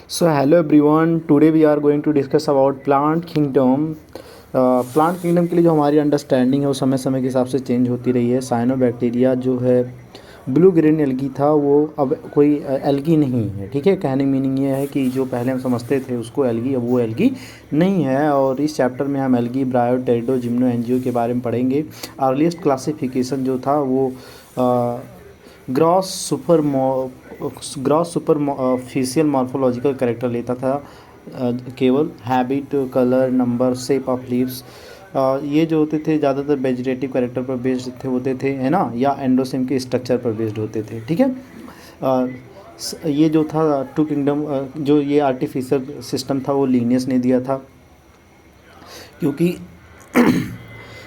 So hello everyone, today we are going to discuss about plant kingdom. Plant kingdom के लिए जो हमारी understanding है वो समय समय के हिसाब से चेंज होती रही है। साइनोबैक्टीरिया जो है ब्लू ग्रीन एल्गी था वो अब कोई एल्गी नहीं है। ठीक है, कहने मीनिंग ये है कि जो पहले हम समझते थे उसको एल्गी, अब वो एल्गी नहीं है। और इस चैप्टर में हम एल्गी, ब्रायो, टेरिडो, जिम्नो, एंजियो के बारे में पढ़ेंगे। अर्लीस्ट क्लासिफिकेशन जो था वो gross super facial morphological character लेता था। केवल habit, colour, number, shape of leaves, ये जो होते थे ज़्यादातर वेजिटेटिव कैरेक्टर पर बेस्ड होते थे, है ना, या एंडोसिम के स्ट्रक्चर पर बेस्ड होते थे। ठीक है, ये जो था टू किंगडम, जो ये आर्टिफिशियल सिस्टम था वो लीनियस ने दिया था, क्योंकि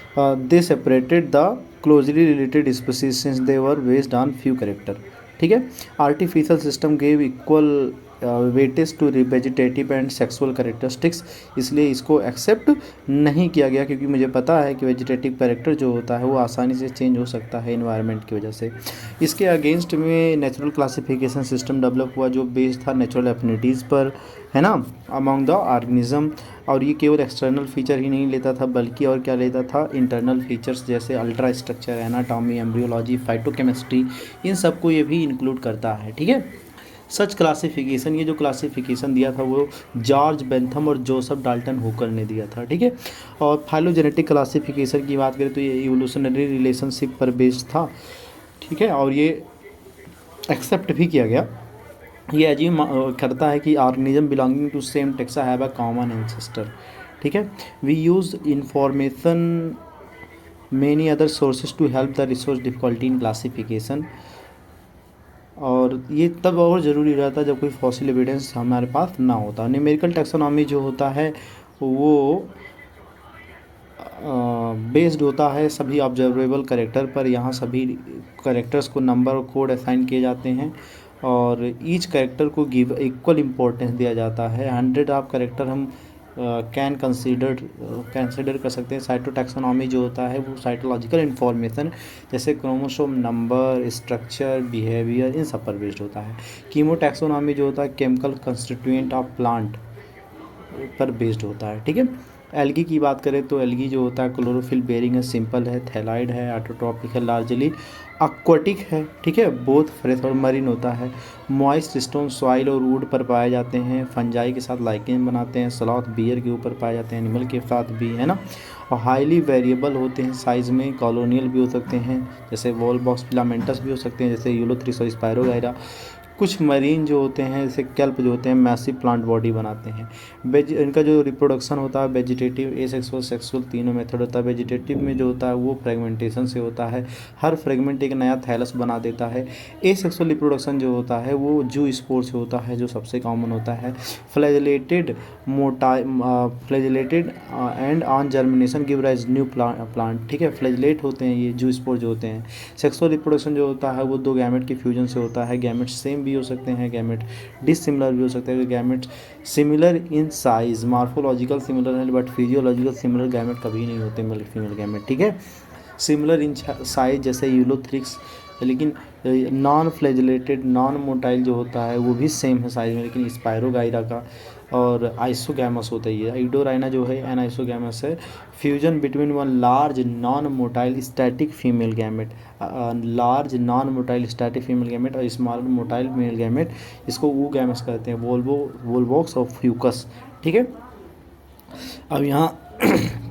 they separated the closely related species since they were based on few character. ठीक है, artificial system gave equal weightage to vegetative and sexual characteristics, इसलिए इसको एक्सेप्ट नहीं किया गया, क्योंकि मुझे पता है कि वेजिटेटिव कैरेक्टर जो होता है वो आसानी से चेंज हो सकता है इन्वायरमेंट की वजह से। इसके अगेंस्ट में नेचुरल क्लासिफिकेशन सिस्टम डेवलप हुआ जो बेस्ड था नेचुरल एफिनिटीज़ पर, है ना, अमॉन्ग द ऑर्गेनिज्म। और ये केवल एक्सटर्नल फीचर ही नहीं लेता था बल्कि और क्या लेता था, इंटरनल फीचर्स जैसे ultra structure, anatomy, embryology, phytochemistry, इन सबको ये भी इंक्लूड करता है। ठीक है, सच क्लासिफिकेशन, ये जो क्लासिफिकेशन दिया था वो जॉर्ज बेंथम और जोसेफ डाल्टन हुकर ने दिया था। ठीक है, और फाइलोजेनेटिक क्लासिफिकेशन की बात करें तो ये इवोल्यूशनरी रिलेशनशिप पर बेस्ड था। ठीक है, और ये एक्सेप्ट भी किया गया। ये अजीब करता है कि organism belonging to same taxa have a common ancestor. ठीक है, we use information many other sources to help the resource difficulty in classification. और ये तब और ज़रूरी रहता है जब कोई फॉसिल एविडेंस हमारे पास ना होता। न्यूमेरिकल टैक्सोनॉमी जो होता है वो बेस्ड होता है सभी ऑब्जर्वेबल कैरेक्टर पर। यहाँ सभी कैरेक्टर्स को नंबर और कोड असाइन किए जाते हैं और ईच कैरेक्टर को गिव इक्वल इम्पोर्टेंस दिया जाता है। 100 ऑफ कैरेक्टर हम कंसिडर कर सकते हैं। साइटोटैक्सोनॉमी जो होता है वो साइटोलॉजिकल इन्फॉर्मेशन जैसे क्रोमोसोम नंबर, स्ट्रक्चर, बिहेवियर, इन सब पर बेस्ड होता है। कीमोटैक्सोनॉमी जो होता है केमिकल कंस्टिट्यूएंट ऑफ प्लांट पर बेस्ड होता है। ठीक है, एल्गी की बात करें तो एल्गी जो होता है क्लोरोफिल बेरिंग है, सिंपल है, थैलाइड है, ऑटोट्रॉपिक है, लार्जली एक्वाटिक है। ठीक है, बोथ फ्रेश और मरीन होता है। मॉइस्ट स्टोन, सॉइल और वुड पर पाए जाते हैं। फंजाई के साथ लाइकेन बनाते हैं। स्लॉथ बियर के ऊपर पाए जाते हैं, एनिमल के साथ भी, है ना। और हाईली वेरिएबल होते हैं साइज़ में, कॉलोनियल भी हो सकते हैं जैसे वॉल बॉक्स फिलामेंटस भी हो सकते हैं जैसे यूलोथ्रिस और स्पायरोगाइरा। कुछ मरीन जो होते हैं जैसे कैल्प जो होते हैं मैसिव प्लांट बॉडी बनाते हैं। इनका जो रिप्रोडक्शन होता है वेजिटेटिव, एसेक्सुअल, सेक्सुअल, तीनों मेथड होता है। वेजिटेटिव में जो होता है वो फ्रेगमेंटेशन से होता है, हर फ्रेगमेंट एक नया थैलस बना देता है। एसेक्सुअल रिप्रोडक्शन जो होता है वो जू स्पोर से होता है जो सबसे कॉमन होता है। Flagellated flagellated and on germination give rise new plant. ठीक है, फ्लैजिलेट होते हैं ये जू स्पोर जो होते हैं। सेक्सुअल रिप्रोडक्शन जो होता है वो दो गैमेट के फ्यूजन से होता है। गैमेट सेम भी हो सकते हैं, गैमेट डिसिमिलर भी हो सकते हैं। Gamete similar in size, morphological similar है बट फिजियोलॉजिकल सिमिलर गैमेट कभी नहीं होते मेल फीमेल गैमेट। ठीक है, सिमिलर इन साइज जैसे यूलोथ्रिक्स, लेकिन नॉन फ्लैजिलेटेड, नॉन मोटाइल जो होता है वो भी सेम है साइज में, लेकिन स्पायरोगाइरा का और आइसोगैमस होता है। ये आइडोराइना जो है एन आइसोगैमस है, fusion between one large non motile static female gamete. Large non motile static female gamete और स्मॉल मोटाइल मेल गैमेट, इसको वो गैमस कहते हैं, वोल्वोक्स और फ्यूकस। ठीक है, अब यहाँ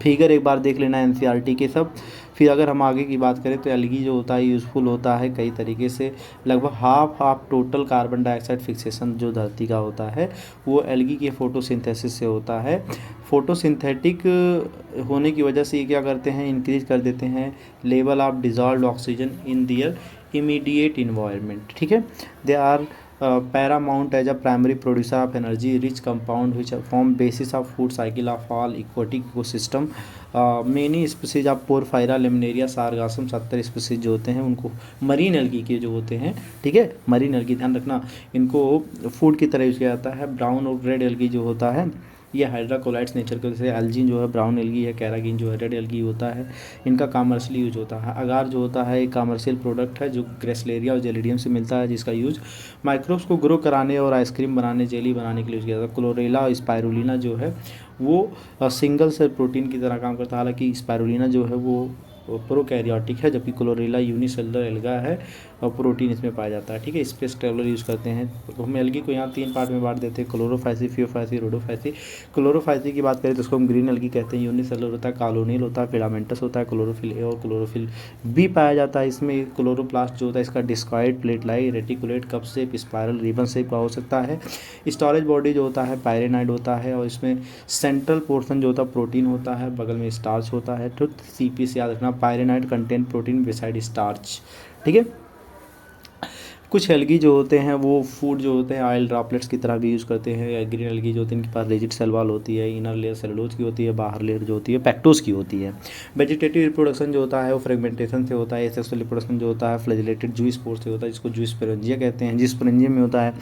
फिगर एक बार देख लेना एनसीईआरटी के सब। फिर अगर हम आगे की बात करें तो एल्गी जो होता है यूज़फुल होता है कई तरीके से। लगभग half total carbon dioxide fixation जो धरती का होता है वो एल्गी के फोटोसिंथेसिस से होता है। फोटोसिंथेटिक होने की वजह से ये क्या करते हैं, इंक्रीज कर देते हैं level of dissolved oxygen in their immediate environment. ठीक है, they are paramount as a primary producer of energy rich compound which form basis of food cycle of all aquatic ecosystem। many species of porphyra, laminaria, sargassum, 70 species जो होते हैं उनको marine algae के जो होते हैं। ठीक है, मरीन एल्गी ध्यान रखना, इनको फूड की तरह यूज़ किया जाता है। ब्राउन और रेड एल्गी जो होता है ये हाइड्राकोलाइट्स नेचर के, जैसे एल्जीन जो है ब्राउन एल्गी है, कैरागिन जो है रेड एल्गी होता है, इनका कमर्शियल यूज होता है। अगार जो होता है एक कमर्शियल प्रोडक्ट है जो ग्रेसलेरिया और जेलिडियम से मिलता है, जिसका यूज माइक्रोब्स को ग्रो कराने और आइसक्रीम बनाने, जेली बनाने के लिए यूज़ किया जाता है। क्लोरेला और स्पाइरुलिना जो है वो सिंगल सेल प्रोटीन की तरह काम करता है, हालांकि स्पाइरुलिना जो है वो प्रोकैरियोटिक है, जबकि क्लोरेला यूनिसेलुलर एल्गा है और प्रोटीन इसमें पाया जाता है। ठीक है, स्पेस ट्रेवलर यूज़ करते हैं। तो हम एल्गी को यहाँ 3 पार्ट में बांट देते हैं, क्लोरोफाइसी, फियोफाइसी, रोडोफाइसी। क्लोरोफाइसी की बात करें तो उसको हम ग्रीन एल्गी कहते हैं। यूनिसेलुलर होता है, कॉलोनियल होता है, फिलामेंटस होता है, क्लोरोफिल ए और क्लोरोफिल बी पाया जाता है। इसमें क्लोरोप्लास्ट जो होता है इसका discoid, plate like, reticulate, cup shape, spiral, ribbon shape का हो सकता है। स्टोरेज बॉडी जो होता है पायरेनाइड होता है, और इसमें सेंट्रल पोर्शन जो होता है प्रोटीन होता है, बगल में स्टार्च होता है। तो सीपी से याद रखना, पायरेनाइड कंटेन प्रोटीन बिसाइड स्टार्च। ठीक है, कुछ एल्गी जो होते हैं वो फूड जो होते हैं ऑयल ड्रॉपलेट्स की तरह भी यूज़ करते हैं। ग्रीन एल्गी जो होती है इनके पास रिजिड सेल वॉल होती है, इनर लेयर सेलुलोज की होती है, बाहर लेयर जो होती है पैक्टोज की होती है। वेजिटेटिव रिप्रोडक्शन जो होता है वो फ्रेगमेंटेशन से होता है। सेक्सुअल रिप्रोडक्शन जो होता है फ्लैजिलेटेड जूई स्पोर से होता है, जिसको जूई स्पोरेंजिया कहते हैं, जिस स्पोरेंजिया में होता है।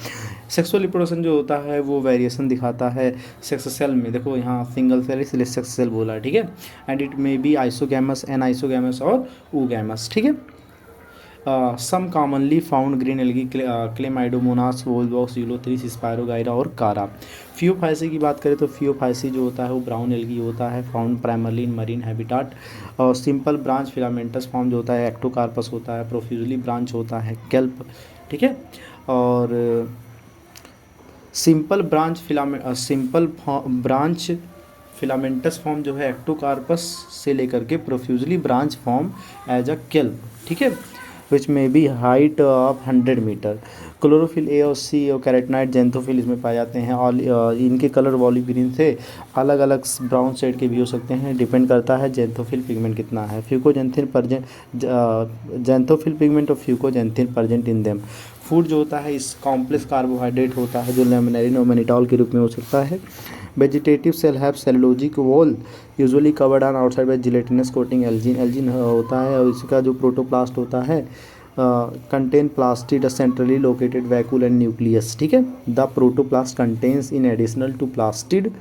सेक्सुअल रिप्रोडक्शन जो होता है वो वेरिएशन दिखाता है सेक्स सेल में, देखो यहाँ सिंगल सेल इसलिए सेक्स सेल बोला है। ठीक है, and it may be isogamous, anisogamous और ऊगैमस। ठीक है, some commonly found green algae Chlamydomonas, Volvox, Ulothrix, Spirogyra और कारा। फियोफाइसी की बात करें तो फियोफाइसी जो होता है वो ब्राउन एल्गी होता है, found primarily in marine habitat. और सिंपल ब्रांच फिलामेंटस फॉर्म जो होता है एक्टोकार्पस होता है, प्रोफ्यूजली ब्रांच होता है केल्प। ठीक है, और सिंपल ब्रांच फिलामेंटस फॉर्म जो है एक्टोकार्पस से लेकर के profusely branch form as a kelp. ठीक है, विच में be height of 100 metre. Chlorophyll A और सी और कैरेटनाइट जेंथोफिल इसमें पाए जाते हैं, और इनके कलर वॉलिव ग्रीन से अलग अलग ब्राउन शेड के भी हो सकते हैं, डिपेंड करता है जेंथोफिल पिगमेंट कितना है। फ्यूकोजेंथिन परजेंट, जेंथोफिल पिगमेंट और fucoxanthin present in them. Food जो होता है इस कॉम्प्लेक्स कार्बोहाइड्रेट होता है जो लेमिनेरिन और मैनिटॉल के रूप में हो सकता है। Vegetative cell have cellulosic wall usually covered on outside by gelatinous coating algin. Algin होता है और इसका जो प्रोटोप्लास्ट होता है contain plastid centrally located vacuole and nucleus. ठीक है, the protoplast contains in additional to plastid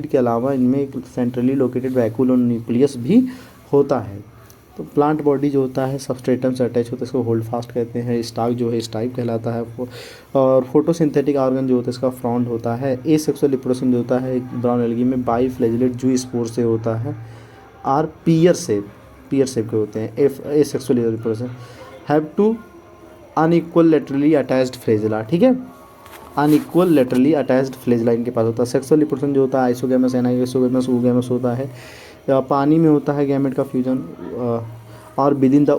के अलावा इनमें एक सेंट्रली लोकेटेड वैक्यूल और न्यूक्लियस भी होता है। तो प्लांट बॉडी जो होता है सबस्ट्रेटम से अटैच होता है, इसको होल्ड फास्ट कहते हैं। स्टाक जो है स्टाइप कहलाता है। और फोटोसिंथेटिक ऑर्गन जो होता है इसका फ्रॉन्ट होता है। ए सेक्सुअल रिप्रोडक्शन जो होता है ब्राउन एल्गी में बाई फ्लैजिलेट जूई स्पोर से होता है। आर पियर शेप के होते हैं। Asexual reproduction have two unequal laterally attached flagella. ठीक है, अनइक्वल लेटरली अटैच्ड फ्लैजिला इनके पास होता है। सेक्सुअल रिप्रोडक्शन जो होता है आइसोगैमस, एनाइसोगैमस, ऊगैमस होता है। पानी में होता है गैमेट का फ्यूजन, और विद इन द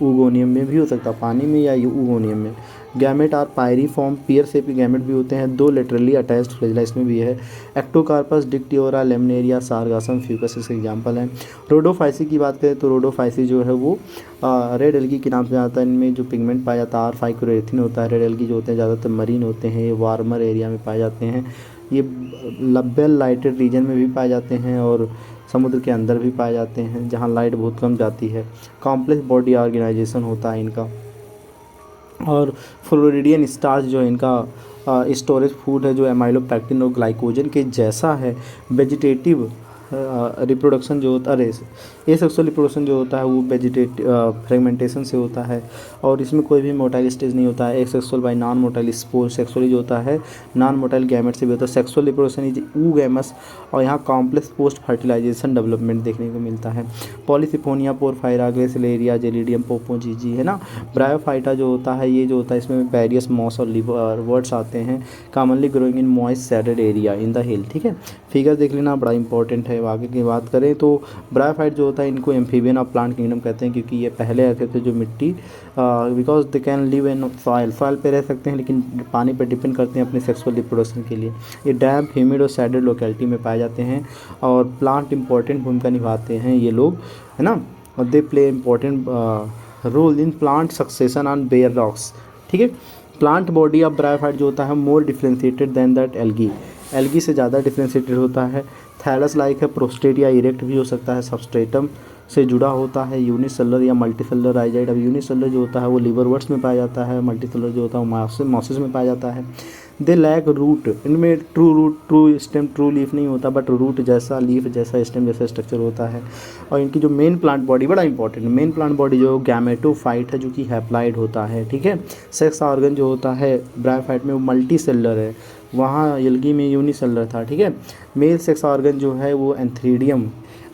ऊगोनियम में भी हो सकता है, पानी में या ऊगोनियम में। Gamete are pyriform, pear shape के गैमेट भी होते हैं। 2 लेटरली अटैच्ड फ्लैजिला इसमें भी है। एक्टोकार्पस, डिक्टियोरा, लेमनेरिया, सारगासम, फ्यूकस इसके एग्जाम्पल हैं। रोडोफाइसी की बात करें तो रोडोफाइसी जो है वो रेड एल्गी के नाम से आता है। इनमें जो पिगमेंट पाया जाता है आर फाइकोरेथिन होता है। रेड एल्गी जो होते हैं ज़्यादातर मरीन होते हैं, ये वार्मर एरिया में पाए जाते हैं। ये लब्बेल लाइटेड रीजन में भी पाए जाते हैं और समुद्र के अंदर भी पाए जाते हैं जहाँ लाइट बहुत कम जाती है। कॉम्प्लेक्स बॉडी ऑर्गेनाइजेशन होता है इनका। और फ्लोरिडियन स्टार्च जो है इनका स्टोरेज फूड है जो एमाइलोपेक्टिन और ग्लाइकोजन के जैसा है। वेजिटेटिव रिप्रोडक्शन जो होता है एसेक्सुअल रिप्रोडक्शन जो होता है वो फ्रेगमेंटेशन से होता है और इसमें कोई भी मोटाइल स्टेज नहीं होता है। एक्सेक्सुअल bye non motile spore, sexually जो होता है नॉन मोटाइल गैमेट से भी होता है। सेक्सुअल रिप्रोडक्शन इज ऊगैमस और यहाँ कॉम्प्लेक्स पोस्ट फर्टिलाइजेशन डेवलपमेंट देखने को मिलता है। पॉलीसिफोनिया, पोरफायरा, ग्रेसिलेरिया, जेलिडियम, पोपोजीजी है ना। ब्रायोफाइटा जो होता है ये जो होता है इसमें वेरियस मॉस और वर्ड्स आते हैं। Commonly growing in moist shaded area in the हिल। ठीक है, फिगर देख लेना बड़ा इंपॉर्टेंट है। आगे की बात करें तो ब्रायोफाइट जो होता है इनको एम्फीबियन ऑफ प्लांट किंगडम कहते हैं क्योंकि ये पहले आते थे जो मिट्टी because they can live in soil पे रह सकते हैं लेकिन पानी पर डिपेंड करते हैं अपने सेक्सुअल रिप्रोडक्शन के लिए। ये डैम्प, ह्यूमिड और सैडेड लोकेलिटी में पाए जाते हैं और प्लांट इंपॉर्टेंट भूमिका निभाते हैं ये लोग, है ना। और they play important role in plant succession on bare rocks. ठीक है, प्लांट बॉडी ऑफ ब्रायोफाइट जो होता है more differentiated than that algae से ज़्यादा डिफ्रेंशिएटेड होता है। थैलस लाइक है, प्रोस्टेट या इरेक्ट भी हो सकता है, सबस्ट्रेटम से जुड़ा होता है, यूनिसेलुलर या मल्टीसेलुलर राइजाइड। अब यूनिसेलुलर जो होता है वो लिवर वर्ड्स में पाया जाता है, मल्टीसेलुलर जो होता है वो मॉसिस में पाया जाता है। दे लैक रूट, इनमें true root, true stem, true leaf नहीं होता, बट रूट जैसा, लीफ जैसा, स्टेम जैसा स्ट्रक्चर होता है। और इनकी जो मेन प्लांट बॉडी बड़ा इंपॉर्टेंट, मेन प्लांट बॉडी जो गैमेटोफाइट है जो कि हैप्लाइड होता है, ठीक है। सेक्स ऑर्गन जो होता है ब्रायोफाइट में वो मल्टी सेलुलर है, वहाँ एल्गी में यूनिसेलुलर था, ठीक है। मेल सेक्स ऑर्गन जो है वो एंथ्रीडियम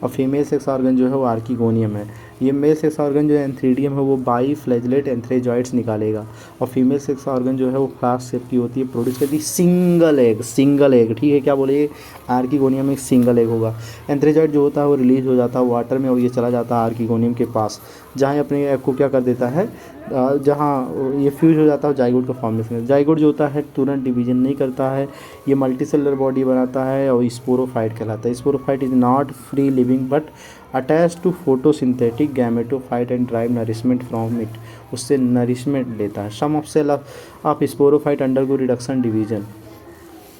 और फीमेल सेक्स ऑर्गन जो है वो आर्किगोनियम है। ये मेल सेक्स ऑर्गन जो है एंथ्रीडियम है वो बाई फ्लैजलेट एंथ्रेजॉइड्स निकालेगा, और फीमेल सेक्स ऑर्गन जो है वो फ्लास्क शेप की होती है, प्रोड्यूस करती है सिंगल एग, सिंगल एग, ठीक है। क्या बोले, आर्किगोनियम में सिंगल एग होगा। एंथ्रेजॉइड जो होता है वो रिलीज हो जाता है वाटर में और ये चला जाता है आर्किगोनियम के पास, जहाँ ये अपने एग को क्या कर देता है, जहाँ ये फ्यूज हो जाता है जाइगोट का फॉर्मेशन। जाइगोट जो होता है तुरंत डिवीजन नहीं करता है, ये मल्टीसेलुलर बॉडी बनाता है और स्पोरोफाइट कहलाता है। Sporophyte is not free living but attach to photosynthetic gametophyte and drive nourishment from it, उससे नरिशमेंट लेता है। Some of cell of sporophyte undergo reduction division,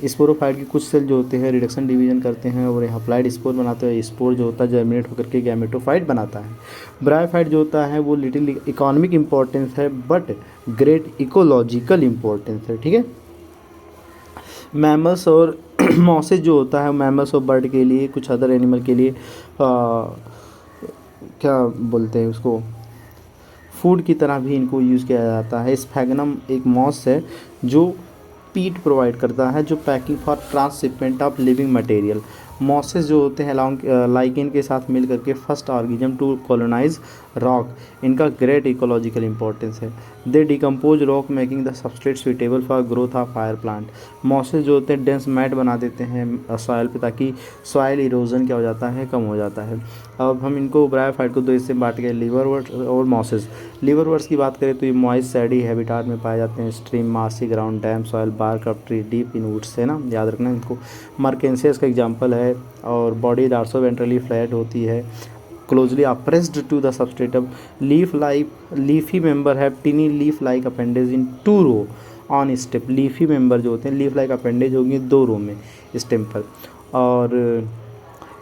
sporophyte के कुछ सेल जो होते हैं रिडक्शन डिवीजन करते हैं और हैप्लाइड स्पोर बनाते हैं। स्पोर जो होता है जर्मिनेट होकर के गैमेटोफाइट बनाता है। ब्रायोफाइट जो होता है वो लिटिल इकोनॉमिक इंपॉर्टेंस है बट ग्रेट इकोलॉजिकल इंपॉर्टेंस है, ठीक है। मैमल्स और मॉसेज जो होता है मैमल्स और बर्ड के लिए, कुछ अदर एनिमल के लिए क्या बोलते हैं उसको, फूड की तरह भी इनको यूज़ किया जाता है। स्फैगनम एक मॉस है जो पीट प्रोवाइड करता है, जो packing for transshipment of living material. Mosses जो होते हैं अलॉन्ग लाइकेन के साथ मिल करके first organism to colonise rock, इनका ग्रेट इकोलॉजिकल इंपॉर्टेंस है। They decompose rock making the substrate suitable for growth of higher plant. Mosses जो होते हैं डेंस मैट बना देते हैं सॉइल पे, ताकि सॉइल इरोजन क्या हो जाता है, कम हो जाता है। अब हम इनको ब्रायोफाइट को दो हिस्से में बांट गए, लिवरवर्ट्स और मॉसेस। लिवरवर्ट्स की बात करें तो ये मॉइस्ट सैडी हैबिटाट में पाए जाते हैं, stream, mossy ground, damp, soil, bark of tree, deep in woods, है ना, याद रखना इनको। मर्केंसियस का एग्जाम्पल है, और बॉडी डार्सो वेंट्रली फ्लैट होती है, closely appressed to the substratum. Leafy member है tiny leaf like appendage in 2 row on step. Leafy member जो होते हैं लीफ लाइक अपेंडेज होंगे 2 रो में स्टेम पर। और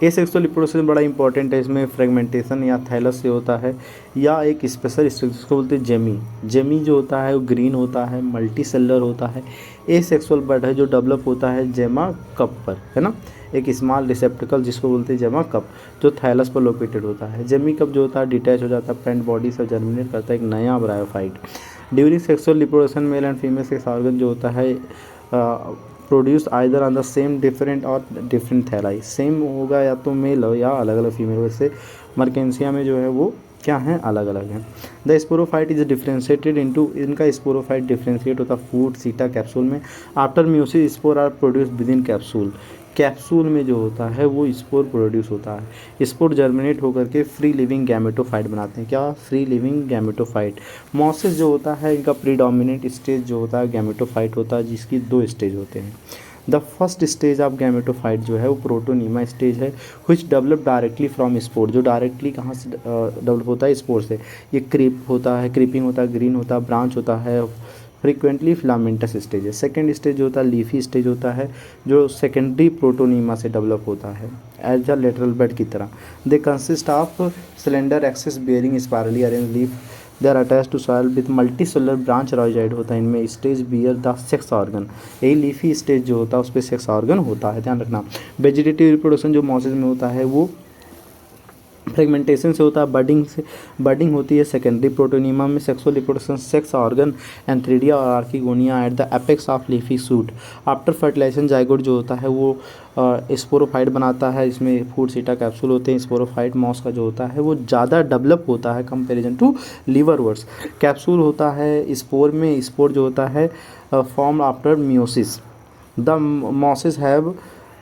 एसेक्सुअल रिप्रोडक्शन बड़ा इंपॉर्टेंट है, इसमें फ्रेगमेंटेशन या थैलस से होता है, या एक स्पेशल स्ट्रक्चर जिसको बोलते हैं जेमी। जेमी जो होता है वो ग्रीन होता है, मल्टी सेलुलर होता है। एसेक्सुअल बर्ड है जो डेवलप होता है जेमा कप पर, है ना, एक स्मॉल रिसेप्टिकल जिसको बोलते हैं जेमा कप, जो थैलस पर लोकेटेड होता है। जेमी कप जो होता है डिटैच हो जाता है प्लांट बॉडी से, जर्मिनेट करता है एक नया bryophyte. During sexual reproduction mail and female sex organ जो होता है produce either on the same different और डिफरेंट थैलाई, सेम होगा या तो मेल हो या अलग अलग फीमेल। वैसे मर्केंसिया में जो है वो क्या हैं, अलग अलग हैं। The sporophyte is differentiated into, इनका स्पोरोफाइट डिफ्रेंशिएट होता है फूड सीटा कैप्सूल में। After meiosis spore are produce within capsule, capsule में जो होता है वो स्पोर प्रोड्यूस होता है। स्पोर जर्मिनेट होकर के फ्री लिविंग गैमेटोफाइट बनाते हैं। क्या, फ्री लिविंग गैमेटोफाइट। मॉसेस जो होता है इनका प्रीडोमिनेंट स्टेज जो होता है गैमेटोफाइट होता है, जिसकी 2 स्टेज होते हैं। The first stage of gametophyte जो है वो प्रोटोनीमा स्टेज है, which develop directly from spore, जो डायरेक्टली कहाँ से डेवलप होता है, स्पोर से। ये क्रीप होता है, क्रीपिंग होता है, ग्रीन होता है, ब्रांच होता है, फ्रीक्वेंटली फिलामेंटस स्टेज है। सेकेंड स्टेज जो होता है लीफी स्टेज होता है, जो सेकेंडरी प्रोटोनीमा से डेवलप होता है एज अ लेटरल बेड की तरह। They consist of cylinder axes bearing spirally arrange leaf, they are attach to soil with multicellular branch rhizoid होता है इनमें। Stage bear the sex organ, यही leafy stage जो होता है उस पर सेक्स ऑर्गन होता है, ध्यान रखना। वेजिटेटिव रिप्रोडक्शन जो मॉसेस में होता है वो फ्रेगमेंटेशन से होता है, बर्डिंग से, बर्डिंग होती है सेकेंडरी प्रोटोनीमा में। Sexual reproduction sex organ antheridia और archegonia at the apex of leafy shoot. After fertilisation zygote जो होता है वो स्पोरोफाइट बनाता है, इसमें फूड सीटा कैप्सूल होते हैं। स्पोरोफाइट मॉस का जो होता है वो ज़्यादा डेवलप होता है कंपेरिजन टू लिवरवर्ट्स। कैप्सूल होता है स्पोर में, स्पोर जो होता है form after meiosis. The mosses have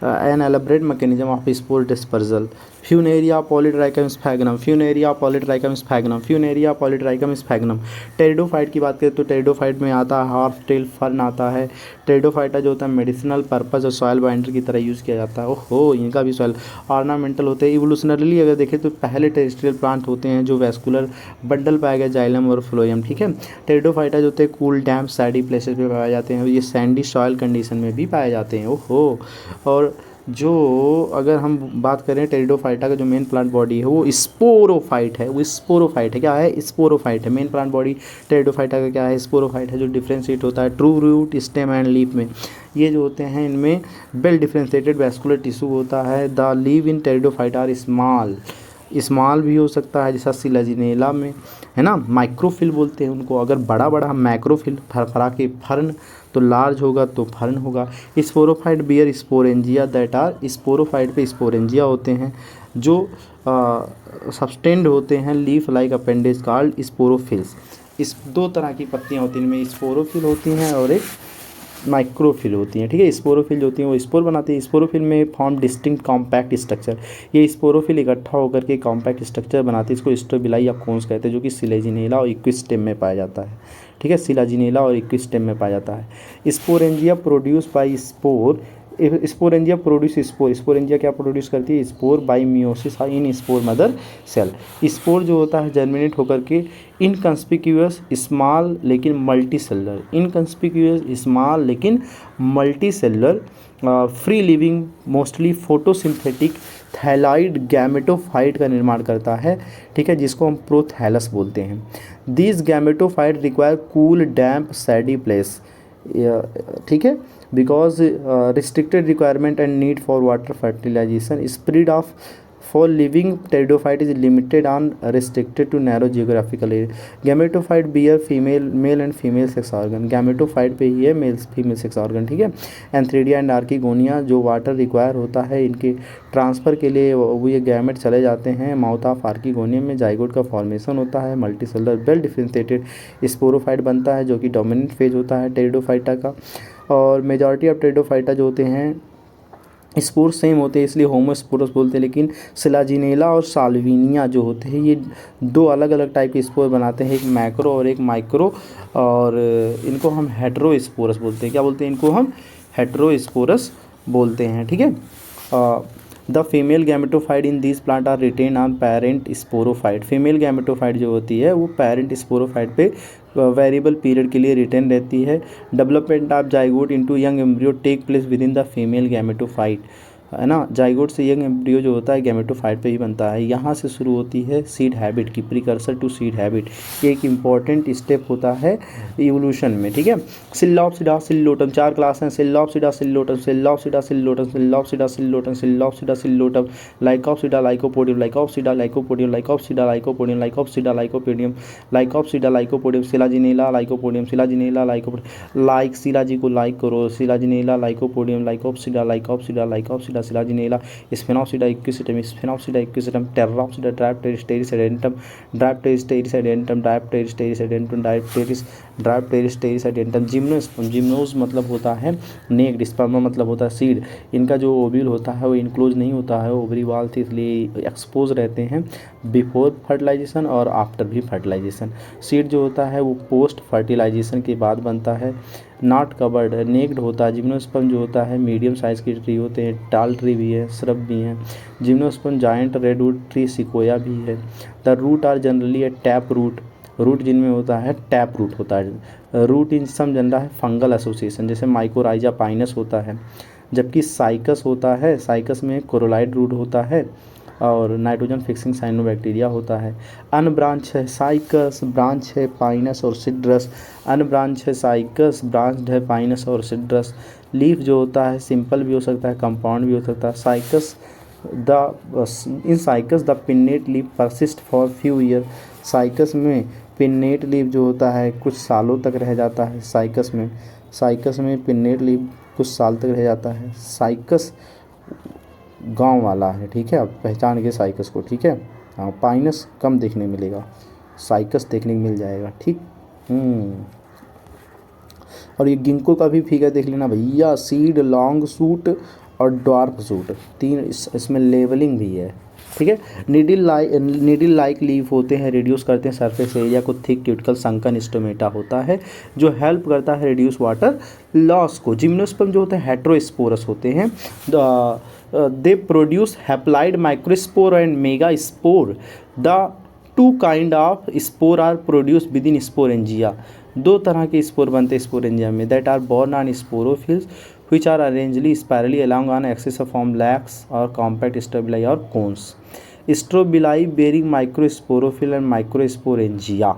an elaborate mechanism of spore dispersal. Funaria polytrichum sphagnum, Funaria polytrichum sphagnum, Funaria polytrichum sphagnum। Pteridophyte की बात करें तो टेरिडोफाइट में आता है हाफ टेल फर्न आता है। टेरिडोफाइटा जो होता है मेडिसिनल पर्पज और सॉइल बाइंडर की तरह यूज़ किया जाता है। ओहो, इनका भी सॉइल ऑर्नामेंटल होते हैं। इवोल्यूशनरली अगर देखें तो पहले टेरेस्ट्रियल प्लांट होते हैं जो वैस्कुलर बंडल पाया गया जाइलम और फ्लोएम, ठीक है। टेरिडोफाइटा जो होते हैं कूल डैम्प सैडी प्लेसेस पे पाए जाते हैं, ये सैंडी सॉइल कंडीशन में भी पाए जाते हैं। ओहो, और जो अगर हम बात करें टेरिडोफाइटा का जो मेन प्लांट बॉडी है वो स्पोरोफाइट है, वो स्पोरोफाइट है। क्या है? स्पोरोफाइट है। मेन प्लांट बॉडी टेरिडोफाइटा का क्या है? स्पोरोफाइट है, जो डिफ्रेंशिएट होता है true root, stem and leaf में। ये जो होते हैं इनमें वेल डिफ्रेंशिएटेड वैस्कुलर टिश्यू होता है। The leave in pteridophyta are small, small भी हो सकता है जैसा सिलाजिनेला में, है ना। माइक्रोफिल बोलते हैं उनको। अगर बड़ा बड़ा मैक्रोफिल फरफरा के फर्न, तो लार्ज होगा तो फर्न होगा। Sporophyte bear sporangia that are, sporophyte पे स्पोरेंजिया होते हैं जो सब्सटेंड होते हैं leaf like appendage called sporophylls. इस दो तरह की पत्तियां होती हैं, इनमें स्पोरोफिल होती हैं और एक माइक्रोफिल होती हैं, ठीक है। स्पोरोफिल जो होती हैं वो स्पोर बनाती है। स्पोरोफिल में फॉर्म डिस्टिंक्ट कॉम्पैक्ट स्ट्रक्चर, ये स्पोरोफिल इकट्ठा होकर के कॉम्पैक्ट स्ट्रक्चर बनाती है। इसको स्टोबिलाई या कोन्स कहते हैं, जो कि सिलेजिनेला और इक्विस्टेम में पाया जाता है, ठीक है। सिलाजिनेला और इक्विस्टेम में पाया जाता है। Sporangia produce by spore, sporangia produce spore, sporangia क्या प्रोड्यूस करती है? Spore by meiosis in spore mother cell. Spore जो होता है जर्मिनेट होकर के इनकंस्पिक्यूअस स्मॉल लेकिन मल्टी सेलर, इनकंस्पिक्यूअस स्मॉल लेकिन multicellular free living mostly photosynthetic thalloid gametophyte का निर्माण करता है, ठीक है, जिसको हम प्रोथैलस बोलते हैं। This gametophyte require cool damp shady place, ठीक है, because restricted requirement and need for water fertilization. Spread of for living pteridophyte is limited on restricted to narrow geographical area. Gametophyte bear female male and female sex organ, gametophyte पे ही है male female sex organ, ठीक है। Antheridia and archegonia, जो water require होता है इनके transfer के लिए वो ये गैमेट चले जाते हैं माउथ ऑफ आर्किगोनियम में। जाइगोट का फॉर्मेशन होता है, multi cellular well differentiated sporophyte बनता है, जो कि डोमिनेंट फेज होता है टेरिडोफाइटा का। और मेजॉरिटी ऑफ टेरिडोफाइटा जो होते हैं स्पोर सेम होते हैं, इसलिए होमोस्पोरस बोलते हैं। लेकिन सिलाजिनेला और साल्विनिया जो होते हैं ये दो अलग अलग टाइप के स्पोर बनाते हैं, एक मैक्रो और एक माइक्रो, और इनको हम हेट्रोस्पोरस बोलते हैं। क्या बोलते हैं इनको? हम हेट्रोस्पोरस बोलते हैं, ठीक है। The female gametophyte in this plant are retain on parent sporophyte. Female gametophyte जो होती है वो पेरेंट स्पोरोफाइट पे वेरिएबल पीरियड के लिए रिटेन रहती है। Development of zygote into young embryo take place within the female gametophyte, है ना। जाइगोट से यंग एम्ब्रियो जो होता है गैमेटोफाइट पे ही बनता है। यहाँ से शुरू होती है सीड हैबिट की, प्रिकर्सर टू सीड हैबिट। ये एक इम्पॉर्टेंट स्टेप होता है इवोल्यूशन में, ठीक है। सिल्लॉप्सिडा सिल्लोटम, 4 क्लास हैं। Psilopsida Psilotum, Psilopsida Psilotum, Psilopsida Psilotum, Psilopsida Psilotum, Lycopsida Lycopodium, Lycopsida Lycopodium, Lycopsida Lycopodium, Lycopsida Lycopodium, Lycopsida Lycopodium, Selaginella Lycopodium, Selaginella Lycopodium, like सिलाजी को लाइक करो, Selaginella Lycopodium, Lycopsida Lycopsida Lycopsida Selaginella, Sphenopsida Equisetum, Sphenopsida Equisetum, Pteropsida ड्राइप्टेरिस्टेरिसेडेंटम, ड्राइप्टेरिस्टेरिसेडेंटम, ड्राइप्टेरिस्टेरिसेडेंटम, ड्राइप्टेरिस्टेरिसेडेंटम, gymnosperm, gymnos मतलब होता है नेक्ड, स्पर्मा मतलब होता है सीड। इनका जो ओव्यूल होता है वो इनक्लोज नहीं होता है ओवरी वाल से, इसलिए एक्सपोज रहते हैं बिफोर फर्टिलाइजेशन और आफ्टर भी फर्टिलाइजेशन। सीड जो होता है वो पोस्ट फर्टिलाइजेशन के बाद बनता है। नॉट कवर्ड नेक्ड होता है। जिम्नोस्पर्म जो होता है मीडियम साइज़ के ट्री होते हैं, टाल ट्री भी है, श्रब भी हैं। Gymnosperm giant redwood tree sequoia भी है। The root are generally a tap root, root जिनमें होता है टैप रूट होता है। रूट इन सम जनरा है फंगल एसोसिएशन, जैसे माइकोराइजा पाइनस होता है। जबकि साइकस होता है, साइकस में कोरोलाइड रूट होता है और नाइट्रोजन फिक्सिंग साइनोबैक्टीरिया होता है। अनब्रांच है साइकस, ब्रांच है पाइनस और सिड्रस। अनब्रांच है साइकस, ब्रांच है पाइनस और सिड्रस। लीफ जो होता है सिंपल भी हो सकता है, कंपाउंड भी हो सकता है। Cycas in cycas the pennate leaf persist for few year. Cycas में पिन्नेट लीफ जो होता है कुछ सालों तक रह जाता है। साइकस में पिन्नेट लीफ कुछ साल तक रह जाता है। साइकस गांव वाला है, ठीक है, आप पहचान के साइकस को, ठीक है। हाँ, पाइनस कम देखने मिलेगा, साइकस देखने को मिल जाएगा, ठीक। और ये गिंको का भी फिगर देख लेना भैया, सीड, लॉन्ग सूट और ड्वार्फ सूट, तीन इसमें लेवलिंग भी है, ठीक है। नीडल लाइक लीफ होते हैं, रिड्यूस करते हैं सरफेस एरिया को। थिक क्यूटिकल संकन स्टोमेटा होता है जो हेल्प करता है रिड्यूस वाटर लॉस को। जिम्नोस्पर्म जो होते हैं हेट्रोस्पोरस होते हैं। They produce haploid microspore and megaspore. The two kind of spore are produce within sporangia. दो तरह के स्पोर बनते हैं स्पोरेंजिया में, that are borne on sporophylls which are arranged spirally along an axis of form lacs or compact strobili or cones. Strobili bearing microsporophyll and microsporangia.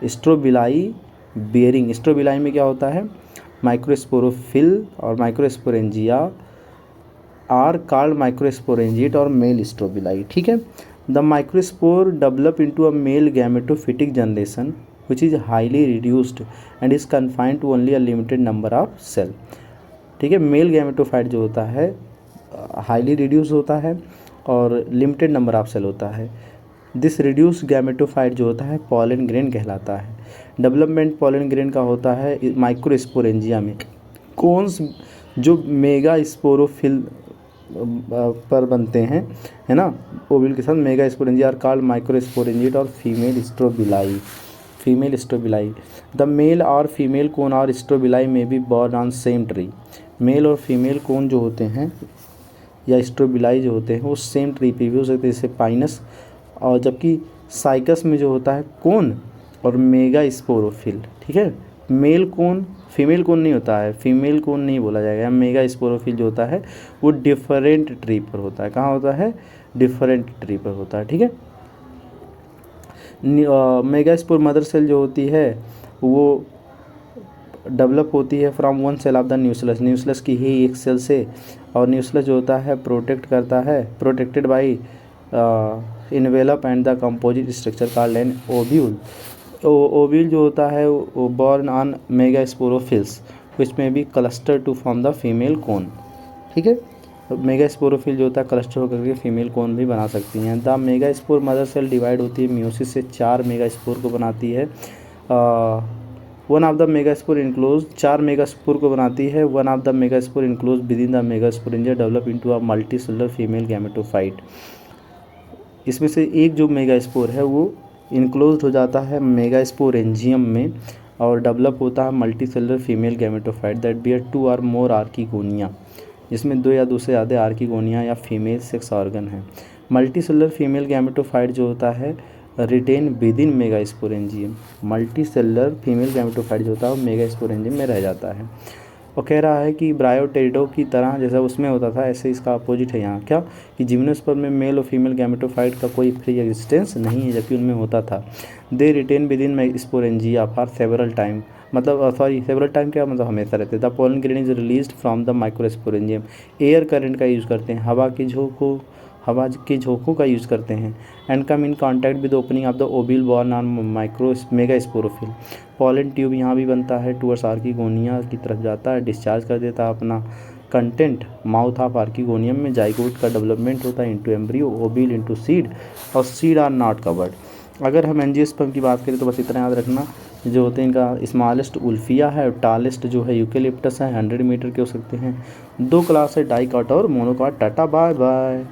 Strobili bearing, strobili में क्या होता है, माइक्रोस्पोरोफिल और microsporangia are called microsporangiate और male strobili, ठीक है। The microspore develop into a male gametophytic generation which is highly reduced and is confined to only a limited number of cell, ठीक है। मेल गैमेटोफाइट जो होता है highly reduce होता है और लिमिटेड नंबर ऑफ सेल होता है। दिस रिड्यूस गैमेटोफाइट जो होता है पॉलन ग्रेन कहलाता है। डेवलपमेंट पॉलन ग्रेन का होता है माइक्रोस्पोरेंजिया में। कोन्स जो मेगा स्पोरोफिल पर बनते हैं, है ना, ओविल के साथ megasporangia are called microsporangiate और female strobili, female strobili. The male और फीमेल कोन और स्ट्रोबिलाई में be borne on same tree. Male और फीमेल कोन जो होते हैं या स्ट्रोबिलाई जो होते हैं वो सेम ट्री पे भी हो सकते हैं, जैसे पाइनस, और जबकि साइकस में जो होता है कोन और मेगा स्पोरोफिल, ठीक है। मेल कोन फीमेल कोन नहीं होता है, फीमेल कोन नहीं बोला जाएगा। मेगा स्पोरोफिल जो होता है वो डिफरेंट ट्री पर होता है। कहाँ होता है, डिफरेंट ट्री पर होता है, ठीक है। मेगा स्पोर मदर सेल जो होती है वो डेवलप होती है from one cell of the nucleus, nucleus की ही एक सेल से, और न्यूक्लियस जो होता है प्रोटेक्ट करता है, protected by envelope and the composite structure called an ovule. Ovule जो होता है वो borne on megasporophylls which में be cluster to form the female cone, ठीक है। मेगा स्पोरोफिल जो होता है क्लस्टर होकर के फीमेल कोन भी बना सकती हैं। The megaspore mother cell divide होती है मियोसिस से, 4 मेगा स्पोर को बनाती है। One of the mega spore enclose, 4 mega spore को बनाती है। One of the mega spore enclose with in the mega sporangia develop into a multi cellular female gametophyte. इसमें से एक जो मेगा स्पोर है वो इनक्लोज हो जाता है मेगा स्पोरेंजियम में और डेवलप होता है multicellular female gametophyte that bear 2 और मोर आर्किगोनिया, जिसमें 2 या 2 से ज़्यादा आर्किगोनिया या फीमेल सेक्स ऑर्गन है। मल्टी सेलुलर फीमेल गैमेटोफाइट जो होता है retain within megasporangium. Multicellular female gametophyte जो होता है वो मेगा स्पोरेंजियम में रह जाता है। और कह रहा है कि ब्रायोटेरिडो की तरह जैसा उसमें होता था ऐसे इसका अपोजिट है यहाँ, क्या कि जिम्नोस्पर्म में मेल और फीमेल गैमेटोफाइट का कोई फ्री एग्जिस्टेंस नहीं है, जबकि उनमें होता था। They retain within sporangia for several time, मतलब सॉरी सेवरल टाइम क्या मतलब हमेशा रहते। The pollen grain is released from the microsporangium. Air current का यूज़ करते हैं, हवा के झोंकों का यूज़ करते हैं। And come in contact with opening of the ovule borne on micro megasporophyll. Pollen tube यहाँ भी बनता है, टूवर्ड्स आर्किगोनिया की तरफ जाता है, डिस्चार्ज कर देता है अपना कंटेंट माउथ ऑफ आर्किगोनियम में। जाइगोट का डेवलपमेंट होता है इनटू एम्ब्रियो, ओबिल इनटू सीड, और सीड आर नॉट कवर्ड। अगर हम एंजियोस्पर्म की बात करें तो बस इतना याद रखना, जो होते हैं इनका स्मॉलेस्ट उल्फिया है और टालेस्ट जो है यूकेलिप्टस है, 100 मीटर के हो सकते हैं। 2 क्लास है, डाइकॉट और मोनोकॉट। Tata bye bye.